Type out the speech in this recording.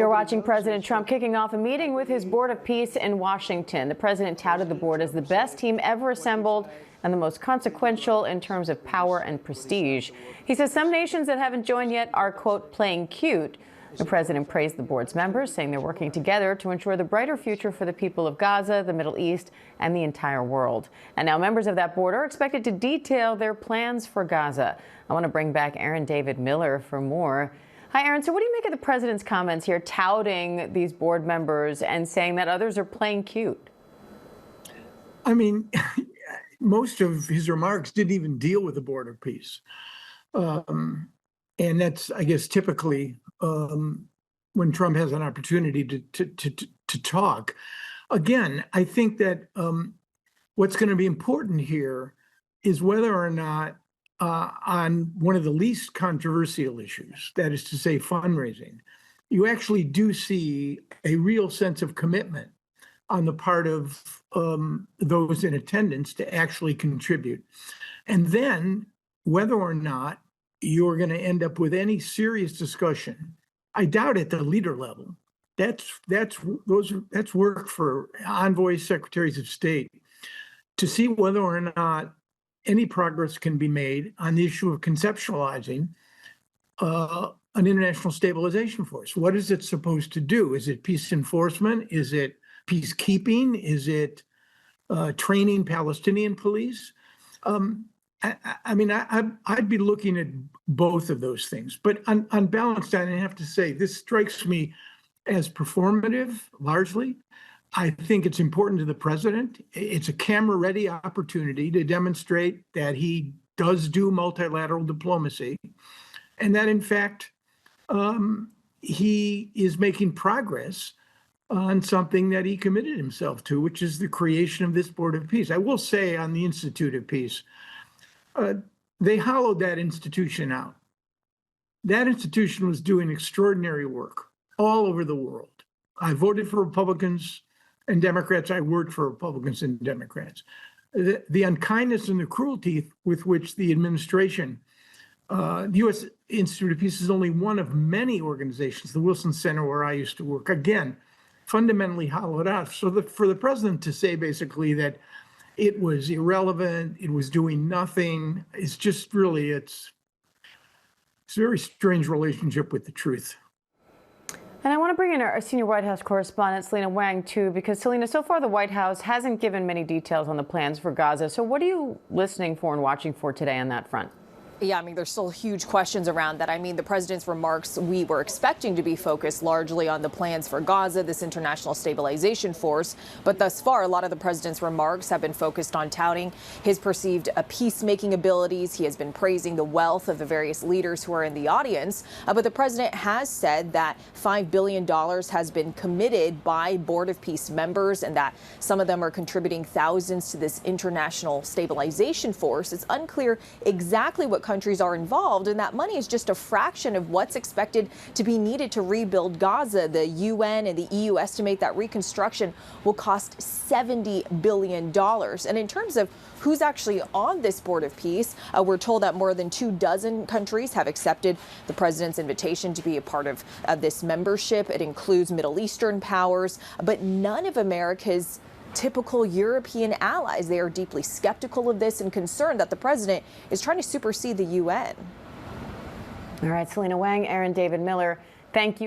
You're watching President Trump kicking off a meeting with his Board of Peace in Washington. The president touted the board as the best team ever assembled and the most consequential in terms of power and prestige. He says some nations that haven't joined yet are, quote, playing cute. The president praised the board's members, saying they're working together to ensure the brighter future for the people of Gaza, the Middle East, and the entire world. And now members of that board are expected to detail their plans for Gaza. I want to bring back David Muir for more. Hi, Aaron. So what do you make of the president's comments here, touting these board members and saying that others are playing cute? I mean, most of his remarks didn't even deal with the Board of Peace. And that's, I guess, typically when Trump has an opportunity to talk. Again, I think that what's going to be important here is whether or not on one of the least controversial issues, that is to say fundraising, you actually do see a real sense of commitment on the part of those in attendance to actually contribute. And then whether or not you're going to end up with any serious discussion, I doubt at the leader level. That's work for envoys, secretaries of state, to see whether or not any progress can be made on the issue of conceptualizing an international stabilization force. What is it supposed to do? Is it peace enforcement? Is it peacekeeping? Is it training Palestinian police? I mean, I'd be looking at both of those things. But on balance, I have to say, this strikes me as performative, largely. I think it's important to the president. It's a camera-ready opportunity to demonstrate that he does do multilateral diplomacy, and that, in fact, he is making progress on something that he committed himself to, which is the creation of this Board of Peace. I will say on the Institute of Peace, they hollowed that institution out. That institution was doing extraordinary work all over the world. I voted for Republicans and Democrats. I worked for Republicans and Democrats. The unkindness and the cruelty with which the administration, the U.S. Institute of Peace is only one of many organizations, the Wilson Center where I used to work, again, fundamentally hollowed out. So for the president to say basically that it was irrelevant, it was doing nothing, it's just really, it's a very strange relationship with the truth. And I want to bring in our senior White House correspondent, Selena Wang, too, because, Selena, so far the White House hasn't given many details on the plans for Gaza. So what are you listening for and watching for today on that front? Yeah, I mean, there's still huge questions around that. I mean, the president's remarks, we were expecting to be focused largely on the plans for Gaza, this international stabilization force. But thus far, a lot of the president's remarks have been focused on touting his perceived peacemaking abilities. He has been praising the wealth of the various leaders who are in the audience. But the president has said that $5 billion has been committed by Board of Peace members and that some of them are contributing thousands to this international stabilization force. It's unclear exactly what countries are involved, and that money is just a fraction of what's expected to be needed to rebuild Gaza. The UN and the EU estimate that reconstruction will cost $70 billion. And in terms of who's actually on this Board of Peace, we're told that more than 24 countries have accepted the president's invitation to be a part of this membership. It includes Middle Eastern powers, but none of America's typical European allies. They are deeply skeptical of this and concerned that the president is trying to supersede the UN. All right, Selena Wang, David Muir, thank you.